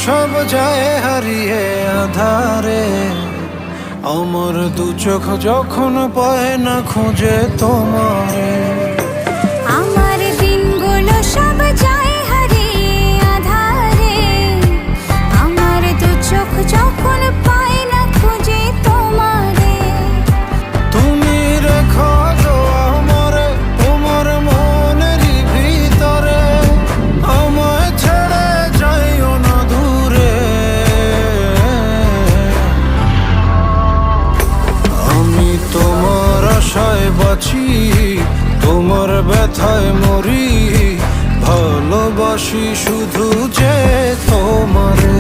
সব যায় হারিয়ে আধারে, আমার দু চোখ যখন পায় না খুঁজে তোমারে। আমার দিনগুলো সব যায় হারিয়ে আঁধারে, আমার দু চোখ যখন পায় না খুঁজে তোমারে। তুমি রেখো তো আমারে তোমার মনেরই ভিতরে, আমায় ছেড়ে যাইও না দূরে। আমি তোমার আশায় বাঁচি, তোমার ব্যথায় মরি, ভালোবাসি শুধু যে তোমারে।